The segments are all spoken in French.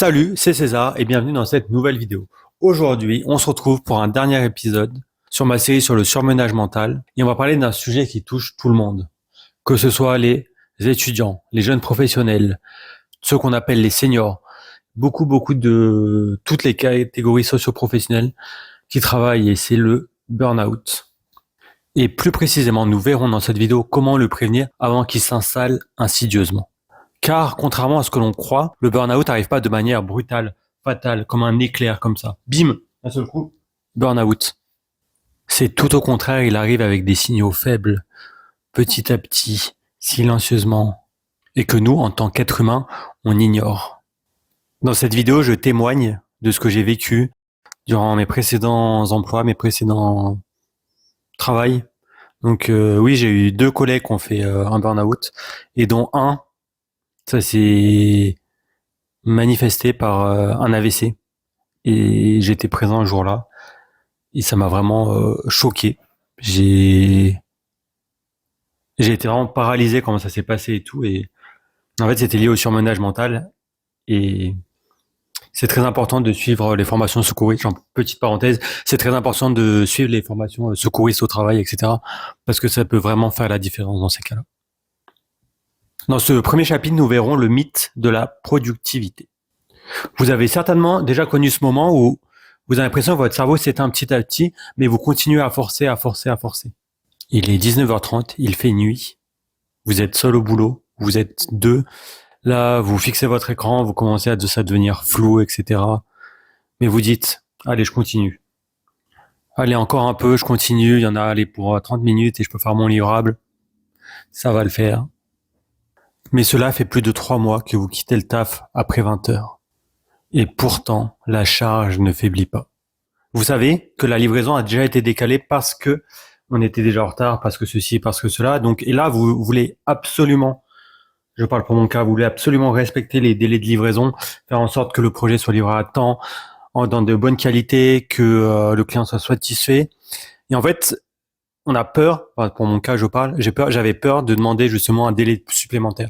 Salut, c'est César et bienvenue dans cette nouvelle vidéo. Aujourd'hui, on se retrouve pour un dernier épisode sur ma série sur le surmenage mental et on va parler d'un sujet qui touche tout le monde, que ce soit les étudiants, les jeunes professionnels, ceux qu'on appelle les seniors, beaucoup de toutes les catégories socio-professionnelles qui travaillent et c'est le burn-out. Et plus précisément, nous verrons dans cette vidéo comment le prévenir avant qu'il s'installe insidieusement. Car, contrairement à ce que l'on croit, le burn-out n'arrive pas de manière brutale, fatale, comme un éclair, comme ça. Bim, d'un seul coup, burn-out. C'est tout au contraire, il arrive avec des signaux faibles, petit à petit, silencieusement, et que nous, en tant qu'êtres humains, on ignore. Dans cette vidéo, je témoigne de ce que j'ai vécu durant mes précédents emplois, mes précédents travails. Donc oui, j'ai eu 2 collègues qui ont fait un burn-out, et dont un, ça s'est manifesté par un AVC. Et j'étais présent le jour-là. Et ça m'a vraiment choqué. J'ai été vraiment paralysé comment ça s'est passé et tout. Et en fait, c'était lié au surmenage mental. Et c'est très important de suivre les formations secouristes. En petite parenthèse, c'est très important de suivre les formations secouristes au travail, etc. Parce que ça peut vraiment faire la différence dans ces cas-là. Dans ce premier chapitre, nous verrons le mythe de la productivité. Vous avez certainement déjà connu ce moment où vous avez l'impression que votre cerveau s'éteint petit à petit, mais vous continuez à forcer. Il est 19h30, il fait nuit, vous êtes seul au boulot, vous êtes 2, là vous fixez votre écran, vous commencez à devenir flou, etc. Mais vous dites, allez je continue. Allez encore un peu, je continue, il y en a allez, pour 30 minutes et je peux faire mon livrable. Ça va le faire. Mais cela fait plus de 3 mois que vous quittez le taf après 20 heures. Et pourtant, la charge ne faiblit pas. Vous savez que la livraison a déjà été décalée parce que on était déjà en retard, parce que ceci, parce que cela. Donc, et là, vous voulez absolument, je parle pour mon cas, vous voulez absolument respecter les délais de livraison, faire en sorte que le projet soit livré à temps, dans de bonnes qualités, que le client soit satisfait. Et en fait, on a peur, pour mon cas, j'avais peur de demander justement un délai supplémentaire.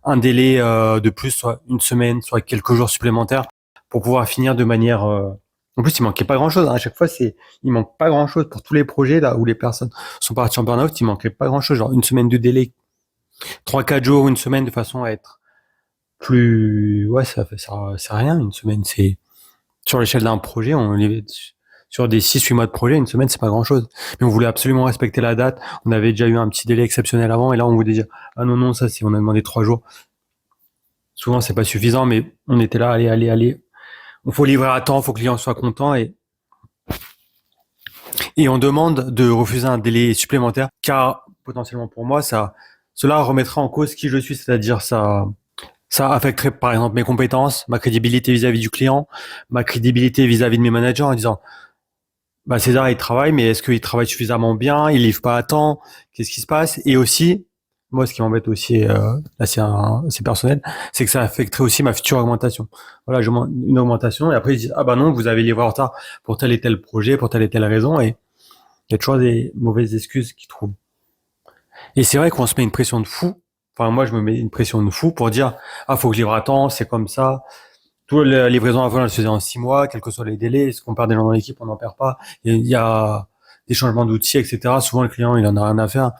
Un délai de plus, soit une semaine, soit quelques jours supplémentaires, pour pouvoir finir de manière... En plus, il manquait pas grand-chose. À chaque fois, il manque pas grand-chose pour tous les projets là où les personnes sont parties en burn-out. Il manquait pas grand-chose, genre une semaine de délai, 3-4 jours, une semaine, de façon à être plus... Ouais, c'est rien, une semaine. C'est sur l'échelle d'un projet, sur des 6-8 mois de projet, une semaine, c'est pas grand-chose. Mais on voulait absolument respecter la date. On avait déjà eu un petit délai exceptionnel avant, et là, on voulait dire, ah non, ça, on a demandé 3 jours. Souvent, c'est pas suffisant, mais on était là, allez. Il faut livrer à temps, il faut que le client soit content, et on demande de refuser un délai supplémentaire, car potentiellement pour moi, cela remettrait en cause qui je suis, c'est-à-dire ça affecterait par exemple mes compétences, ma crédibilité vis-à-vis du client, ma crédibilité vis-à-vis de mes managers en disant bah César il travaille, mais est-ce qu'il travaille suffisamment bien, il livre pas à temps, qu'est-ce qui se passe? Et aussi, moi ce qui m'embête aussi, là c'est personnel, c'est que ça affecterait aussi ma future augmentation. Voilà, je demande une augmentation et après ils disent ah bah non, vous avez livré en retard pour tel et tel projet, pour telle et telle raison, et il y a toujours des mauvaises excuses qu'ils trouvent. Et c'est vrai qu'on se met une pression de fou. Enfin, moi, je me mets une pression de fou pour dire, ah, faut que je livre à temps, c'est comme ça. Toute la livraison avant, elle se faisait en 6 mois, quels que soient les délais. Est-ce qu'on perd des gens dans l'équipe, on n'en perd pas. Il y a des changements d'outils, etc. Souvent, le client, il en a rien à faire.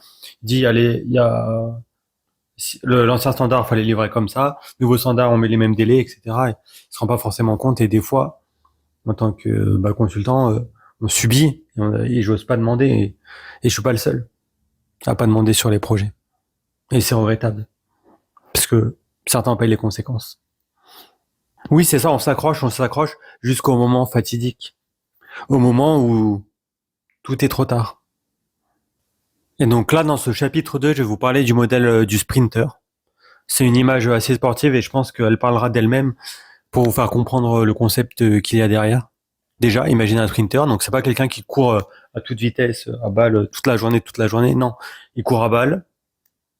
Il dit, allez, il y a l'ancien standard, fallait livrer comme ça. Nouveau standard, on met les mêmes délais, etc. Et il se rend pas forcément compte. Et des fois, en tant que consultant, on subit et j'ose pas demander. Et je suis pas le seul à pas demander sur les projets. Et c'est regrettable. Parce que certains payent les conséquences. Oui, c'est ça, on s'accroche jusqu'au moment fatidique. Au moment où tout est trop tard. Et donc là, dans ce chapitre 2, je vais vous parler du modèle du sprinter. C'est une image assez sportive et je pense qu'elle parlera d'elle-même pour vous faire comprendre le concept qu'il y a derrière. Déjà, imaginez un sprinter, donc c'est pas quelqu'un qui court à toute vitesse, à balle, toute la journée, non. Il court à balle,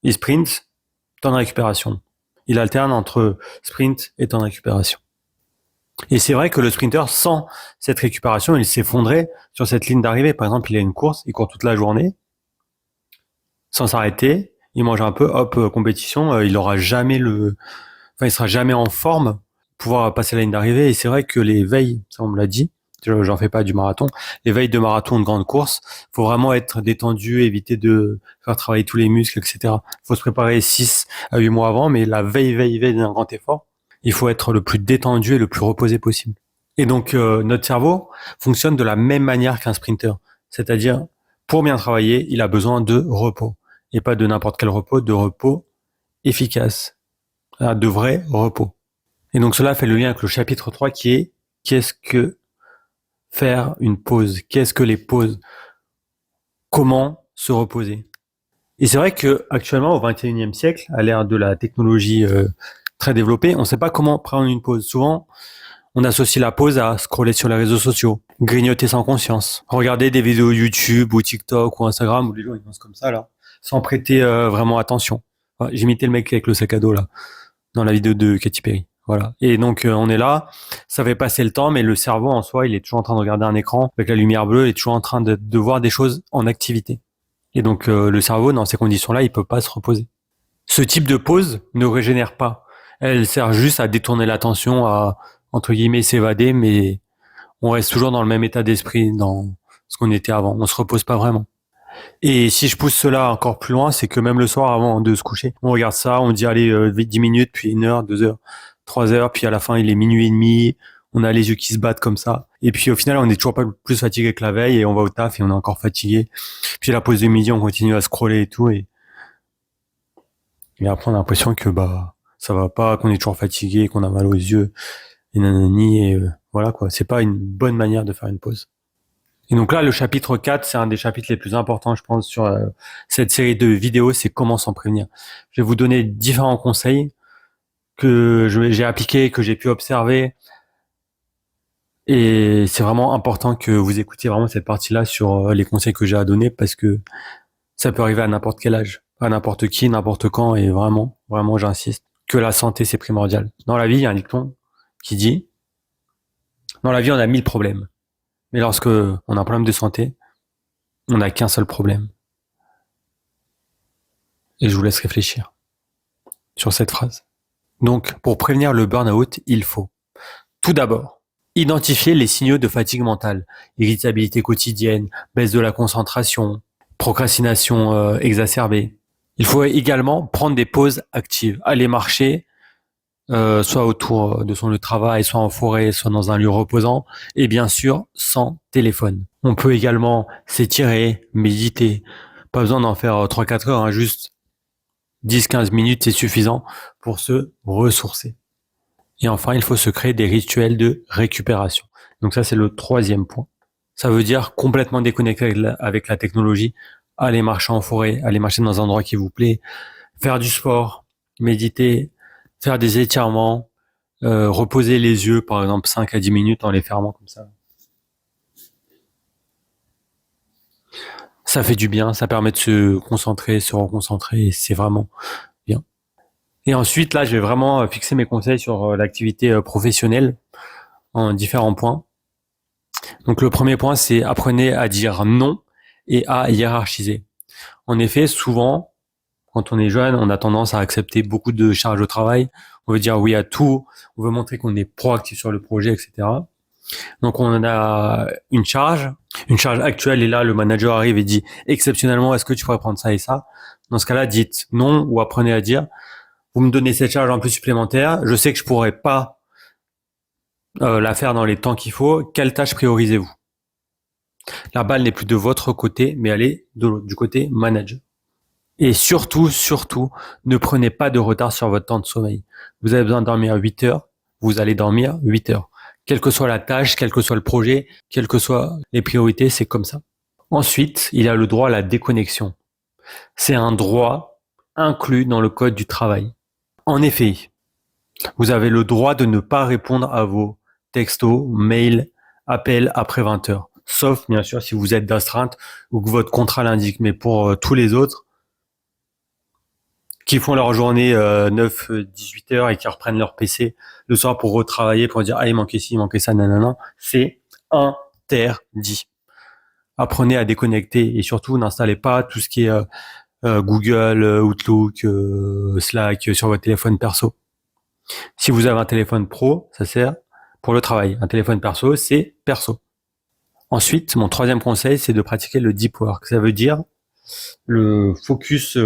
il sprint, temps de récupération. Il alterne entre sprint et temps de récupération. Et c'est vrai que le sprinter, sans cette récupération, il s'effondrait sur cette ligne d'arrivée. Par exemple, il a une course, il court toute la journée, sans s'arrêter, il mange un peu, hop, compétition, il sera jamais en forme pouvoir passer la ligne d'arrivée. Et c'est vrai que les veilles, ça on me l'a dit, j'en fais pas du marathon, les veilles de marathon, de grande course, faut vraiment être détendu, éviter de faire travailler tous les muscles, etc. Faut se préparer 6 à 8 mois avant, mais la veille d'un grand effort, il faut être le plus détendu et le plus reposé possible. Et donc, notre cerveau fonctionne de la même manière qu'un sprinter. C'est-à-dire, pour bien travailler, il a besoin de repos. Et pas de n'importe quel repos, de repos efficace. De vrai repos. Et donc, cela fait le lien avec le chapitre 3 qui est qu'est-ce que faire une pause? Qu'est-ce que les pauses? Comment se reposer? Et c'est vrai que actuellement, au XXIe siècle, à l'ère de la technologie très développée, on ne sait pas comment prendre une pause. Souvent, on associe la pause à scroller sur les réseaux sociaux, grignoter sans conscience, regarder des vidéos YouTube ou TikTok ou Instagram où les gens ils pensent comme ça là, sans prêter vraiment attention. Enfin, j'imitais le mec avec le sac à dos là, dans la vidéo de Katy Perry. Voilà. Et donc on est là, ça fait passer le temps, mais le cerveau en soi, il est toujours en train de regarder un écran avec la lumière bleue, il est toujours en train de voir des choses en activité. Et donc le cerveau, dans ces conditions-là, il peut pas se reposer. Ce type de pause ne régénère pas. Elle sert juste à détourner l'attention, à entre guillemets s'évader, mais on reste toujours dans le même état d'esprit dans ce qu'on était avant. On se repose pas vraiment. Et si je pousse cela encore plus loin, c'est que même le soir avant de se coucher, on regarde ça, on dit allez 10 minutes, puis 1 heure, 2 heures, 3 heures, puis à la fin il est minuit et demi, on a les yeux qui se battent comme ça. Et puis au final on est toujours pas plus fatigué que la veille et on va au taf et on est encore fatigué. Puis à la pause de midi on continue à scroller et tout et après on a l'impression que ça va pas, qu'on est toujours fatigué, qu'on a mal aux yeux et nanani et voilà quoi. C'est pas une bonne manière de faire une pause. Et donc là, le chapitre 4, c'est un des chapitres les plus importants, je pense, sur cette série de vidéos, c'est comment s'en prévenir. Je vais vous donner différents conseils que j'ai appliqués, que j'ai pu observer. Et c'est vraiment important que vous écoutiez vraiment cette partie-là sur les conseils que j'ai à donner parce que ça peut arriver à n'importe quel âge, à n'importe qui, n'importe quand. Et vraiment, vraiment, j'insiste que la santé, c'est primordial. Dans la vie, il y a un dicton qui dit, dans la vie, on a 1000 problèmes. Mais lorsque on a un problème de santé, on n'a qu'un seul problème. Et je vous laisse réfléchir sur cette phrase. Donc, pour prévenir le burn-out, il faut tout d'abord identifier les signaux de fatigue mentale, irritabilité quotidienne, baisse de la concentration, procrastination exacerbée. Il faut également prendre des pauses actives, aller marcher, soit autour de son lieu de travail, soit en forêt, soit dans un lieu reposant, et bien sûr sans téléphone. On peut également s'étirer, méditer. Pas besoin d'en faire 3-4 heures, juste 10-15 minutes, c'est suffisant pour se ressourcer. Et enfin, il faut se créer des rituels de récupération. Donc ça, c'est le 3e point. Ça veut dire complètement déconnecter avec la technologie, aller marcher en forêt, aller marcher dans un endroit qui vous plaît, faire du sport, méditer, faire des étirements, reposer les yeux, par exemple 5 à 10 minutes en les fermant comme ça. Ça fait du bien, ça permet de se concentrer, se reconcentrer, et c'est vraiment bien. Et ensuite, là, je vais vraiment fixer mes conseils sur l'activité professionnelle en différents points. Donc le premier point, c'est apprenez à dire non et à hiérarchiser. En effet, souvent, quand on est jeune, on a tendance à accepter beaucoup de charges au travail. On veut dire oui à tout, on veut montrer qu'on est proactif sur le projet, etc. Donc on a une charge actuelle et là le manager arrive et dit exceptionnellement est-ce que tu pourrais prendre ça et ça. Dans ce cas-là, dites non ou apprenez à dire vous me donnez cette charge en plus supplémentaire, je sais que je pourrais pas la faire dans les temps qu'il faut, quelle tâche priorisez-vous? La balle n'est plus de votre côté, mais elle est du côté manager. Et surtout, ne prenez pas de retard sur votre temps de sommeil. Vous avez besoin de dormir 8 heures, vous allez dormir 8 heures. Quelle que soit la tâche, quel que soit le projet, quelles que soient les priorités, c'est comme ça. Ensuite, il y a le droit à la déconnexion. C'est un droit inclus dans le code du travail. En effet, vous avez le droit de ne pas répondre à vos textos, mails, appels après 20 heures. Sauf, bien sûr, si vous êtes d'astreinte ou que votre contrat l'indique. Mais pour tous les autres qui font leur journée 9-18 heures et qui reprennent leur PC le soir pour retravailler, pour dire « Ah, il manquait ci, il manquait ça, nanana », c'est interdit. Apprenez à déconnecter et surtout, n'installez pas tout ce qui est Google, Outlook, Slack sur votre téléphone perso. Si vous avez un téléphone pro, ça sert pour le travail. Un téléphone perso, c'est perso. Ensuite, mon troisième conseil, c'est de pratiquer le deep work. Ça veut dire le focus,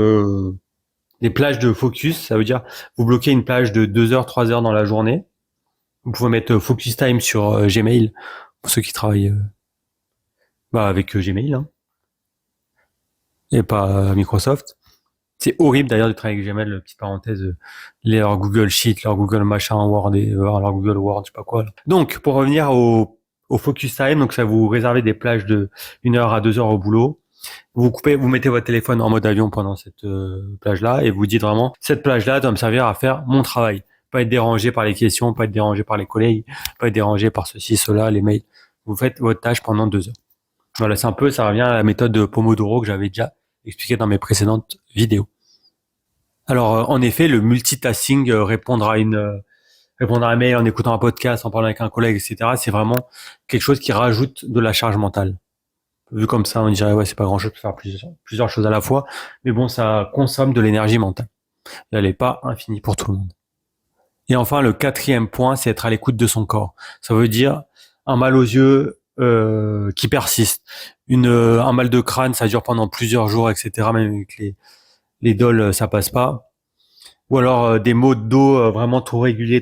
les plages de focus. Ça veut dire vous bloquez une plage de 2 heures, 3 heures dans la journée. Vous pouvez mettre focus time sur Gmail pour ceux qui travaillent avec Gmail hein, et pas Microsoft. C'est horrible d'ailleurs de travailler avec Gmail, petite parenthèse, leur Google Sheet, leur Google machin Word et leur Google Word, je sais pas quoi. Là. Donc, pour revenir au focus time, donc ça vous réservez des plages de 1 heure à 2 heures au boulot. Vous mettez votre téléphone en mode avion pendant cette plage-là et vous dites vraiment, cette plage-là doit me servir à faire mon travail. Pas être dérangé par les questions, pas être dérangé par les collègues, pas être dérangé par ceci, cela, les mails. Vous faites votre tâche pendant 2 heures. Voilà, ça revient à la méthode de Pomodoro que j'avais déjà expliqué dans mes précédentes vidéos. Alors, en effet, le multitasking, répondre à un mail en écoutant un podcast, en parlant avec un collègue, etc., c'est vraiment quelque chose qui rajoute de la charge mentale. Vu comme ça, on dirait, ouais, c'est pas grand chose de faire plusieurs choses à la fois. Mais bon, ça consomme de l'énergie mentale. Et elle n'est pas infinie pour tout le monde. Et enfin, le quatrième point, c'est être à l'écoute de son corps. Ça veut dire un mal aux yeux qui persiste. Un mal de crâne, ça dure pendant plusieurs jours, etc. Même avec les DOL, ça passe pas. Ou alors des maux de dos vraiment trop réguliers,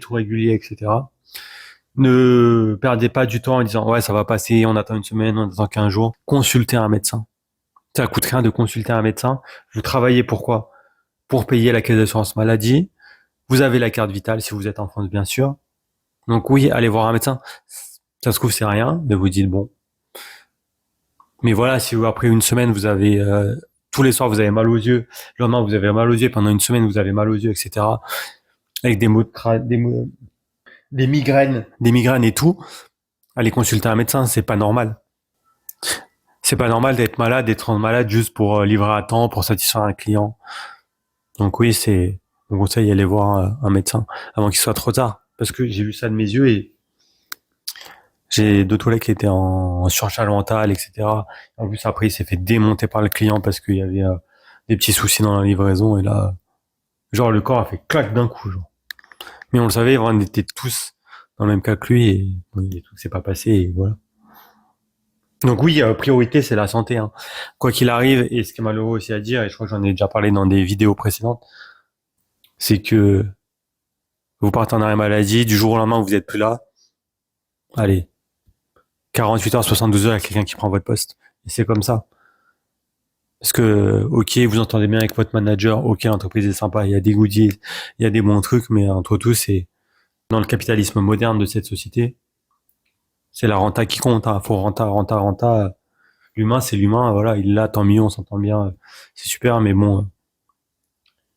etc. Ne perdez pas du temps en disant ouais ça va passer, on attend une semaine, on attend 15 jours. Consultez un médecin. Ça coûte rien de consulter un médecin. Vous travaillez pourquoi? Pour payer la caisse d'assurance maladie. Vous avez la carte vitale si vous êtes en France bien sûr. Donc oui, allez voir un médecin. Ça se trouve c'est rien, mais vous dites bon. Mais voilà, si vous après une semaine vous avez tous les soirs vous avez mal aux yeux, le lendemain vous avez mal aux yeux, pendant une semaine vous avez mal aux yeux, etc. Avec des migraines et tout, aller consulter un médecin, c'est pas normal. C'est pas normal d'être malade juste pour livrer à temps, pour satisfaire un client. Donc oui, c'est mon conseil, aller voir un médecin avant qu'il soit trop tard. Parce que j'ai vu ça de mes yeux et j'ai deux collègues qui étaient en surcharge mentale, etc. En plus, après, il s'est fait démonter par le client parce qu'il y avait des petits soucis dans la livraison et là, genre, le corps a fait clac d'un coup, genre. Mais on le savait, on était tous dans le même cas que lui et bon, tout s'est pas passé et voilà. Donc oui, priorité, c'est la santé. Hein. Quoi qu'il arrive, et ce qui est malheureux aussi à dire, et je crois que j'en ai déjà parlé dans des vidéos précédentes, c'est que vous partez en arrêt maladie, du jour au lendemain, vous n'êtes plus là. Allez, 48 heures, 72 heures, il y a quelqu'un qui prend votre poste. Et c'est comme ça. Parce que, ok, vous entendez bien avec votre manager, ok, l'entreprise est sympa, il y a des goodies, il y a des bons trucs, mais entre tous, c'est dans le capitalisme moderne de cette société, c'est la renta qui compte. Hein. Faut renta. L'humain, c'est l'humain, voilà, il l'a, tant mieux, on s'entend bien, c'est super, mais bon,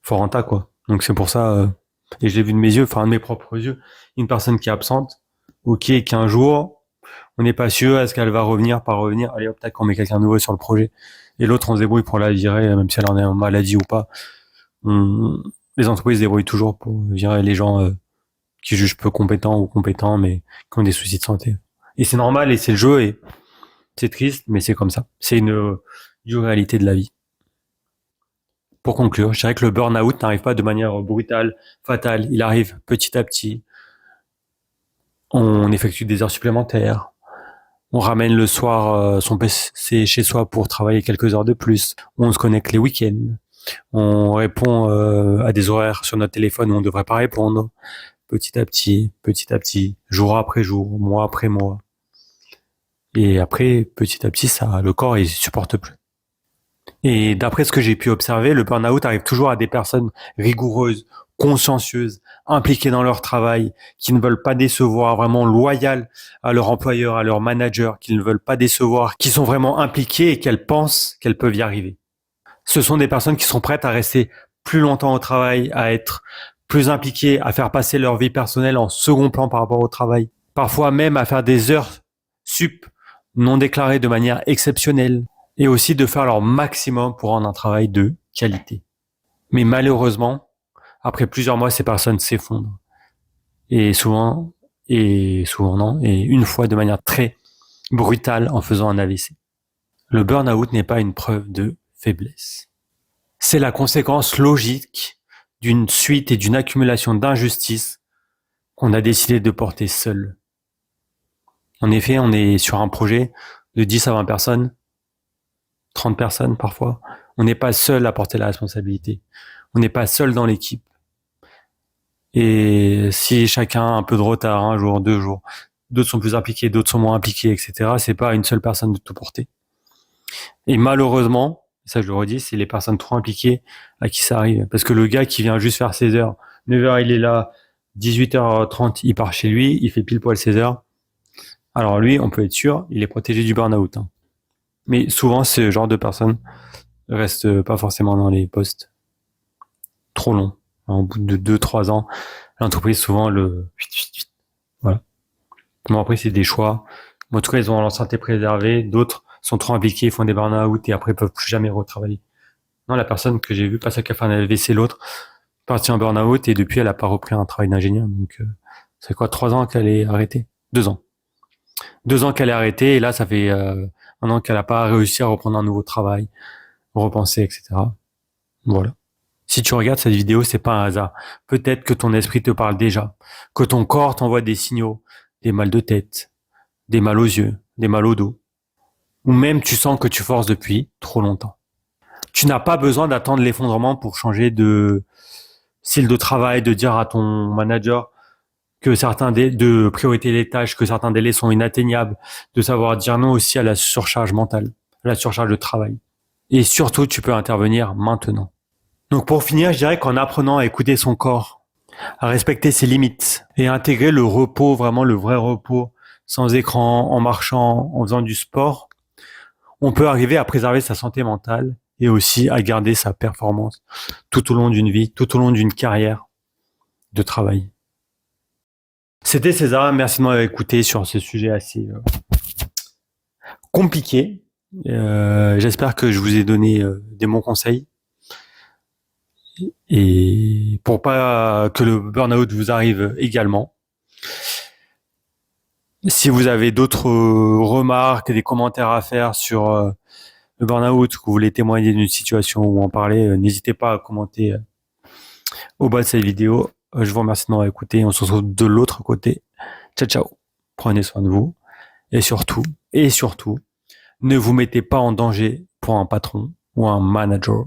faut renta, quoi. Donc c'est pour ça, et je l'ai vu de mes yeux, enfin de mes propres yeux, une personne qui est absente, ok, 15 jours, on n'est pas sûr, est-ce qu'elle va revenir, pas revenir, allez hop, tac, on met quelqu'un de nouveau sur le projet. Et l'autre, on se débrouille pour la virer, même si elle en est en maladie ou pas. Les entreprises se débrouillent toujours pour virer les gens qui jugent peu compétents ou compétents, mais qui ont des soucis de santé. Et c'est normal, et c'est le jeu, et c'est triste, mais c'est comme ça. C'est une réalité de la vie. Pour conclure, je dirais que le burn-out n'arrive pas de manière brutale, fatale. Il arrive petit à petit. On effectue des heures supplémentaires. On ramène le soir son PC chez soi pour travailler quelques heures de plus. On se connecte les week-ends. On répond à des horaires sur notre téléphone où on ne devrait pas répondre. Petit à petit, jour après jour, mois après mois. Et après, petit à petit, le corps, il supporte plus. Et d'après ce que j'ai pu observer, le burn-out arrive toujours à des personnes rigoureuses, consciencieuses, impliquées dans leur travail, qui ne veulent pas décevoir, vraiment loyales à leur employeur, à leur manager, qui ne veulent pas décevoir, qui sont vraiment impliquées et qu'elles pensent qu'elles peuvent y arriver. Ce sont des personnes qui sont prêtes à rester plus longtemps au travail, à être plus impliquées, à faire passer leur vie personnelle en second plan par rapport au travail. Parfois même à faire des heures sup non déclarées de manière exceptionnelle. Et aussi de faire leur maximum pour rendre un travail de qualité. Mais malheureusement, après plusieurs mois, ces personnes s'effondrent. Et souvent non, et une fois de manière très brutale en faisant un AVC. Le burn-out n'est pas une preuve de faiblesse. C'est la conséquence logique d'une suite et d'une accumulation d'injustices qu'on a décidé de porter seul. En effet, on est sur un projet de 10 à 20 personnes, 30 personnes parfois. On n'est pas seul à porter la responsabilité. On n'est pas seul dans l'équipe. Et si chacun a un peu de retard, un jour, 2 jours, d'autres sont plus impliqués, d'autres sont moins impliqués, etc., c'est pas à une seule personne de tout porter. Et malheureusement, ça je le redis, c'est les personnes trop impliquées à qui ça arrive. Parce que le gars qui vient juste faire 16 heures, 9 heures il est là, 18h30 il part chez lui, il fait pile poil 16 heures. Alors lui, on peut être sûr, il est protégé du burn-out. Hein. Mais souvent, ce genre de personnes restent pas forcément dans les postes trop longs. Au bout de 2-3 ans, l'entreprise souvent voilà. Bon après c'est des choix. Bon, en tout cas, ils ont leur santé préservée, d'autres sont trop impliqués, font des burn-out et après peuvent plus jamais retravailler. Non, la personne que j'ai vue passer à café un AVC, l'autre partie en burn-out et depuis elle a pas repris un travail d'ingénieur. Donc c'est quoi 3 ans qu'elle est arrêtée, 2 ans. 2 ans qu'elle est arrêtée et là ça fait 1 an qu'elle a pas réussi à reprendre un nouveau travail, repenser, etc. Voilà. Si tu regardes cette vidéo, c'est pas un hasard. Peut-être que ton esprit te parle déjà, que ton corps t'envoie des signaux, des mal de tête, des mal aux yeux, des mal au dos, ou même tu sens que tu forces depuis trop longtemps. Tu n'as pas besoin d'attendre l'effondrement pour changer de style de travail, de dire à ton manager que de prioriter les tâches, que certains délais sont inatteignables, de savoir dire non aussi à la surcharge mentale, à la surcharge de travail. Et surtout, tu peux intervenir maintenant. Donc pour finir, je dirais qu'en apprenant à écouter son corps, à respecter ses limites et à intégrer le repos, vraiment le vrai repos, sans écran, en marchant, en faisant du sport, on peut arriver à préserver sa santé mentale et aussi à garder sa performance tout au long d'une vie, tout au long d'une carrière de travail. C'était César, merci de m'avoir écouté sur ce sujet assez compliqué. J'espère que je vous ai donné des bons conseils. Et pour pas que le burn-out vous arrive également. Si vous avez d'autres remarques, des commentaires à faire sur le burn-out, que vous voulez témoigner d'une situation ou en parler, n'hésitez pas à commenter au bas de cette vidéo. Je vous remercie de m'avoir écouté. On se retrouve de l'autre côté. Ciao, ciao. Prenez soin de vous. Et surtout, ne vous mettez pas en danger pour un patron ou un manager.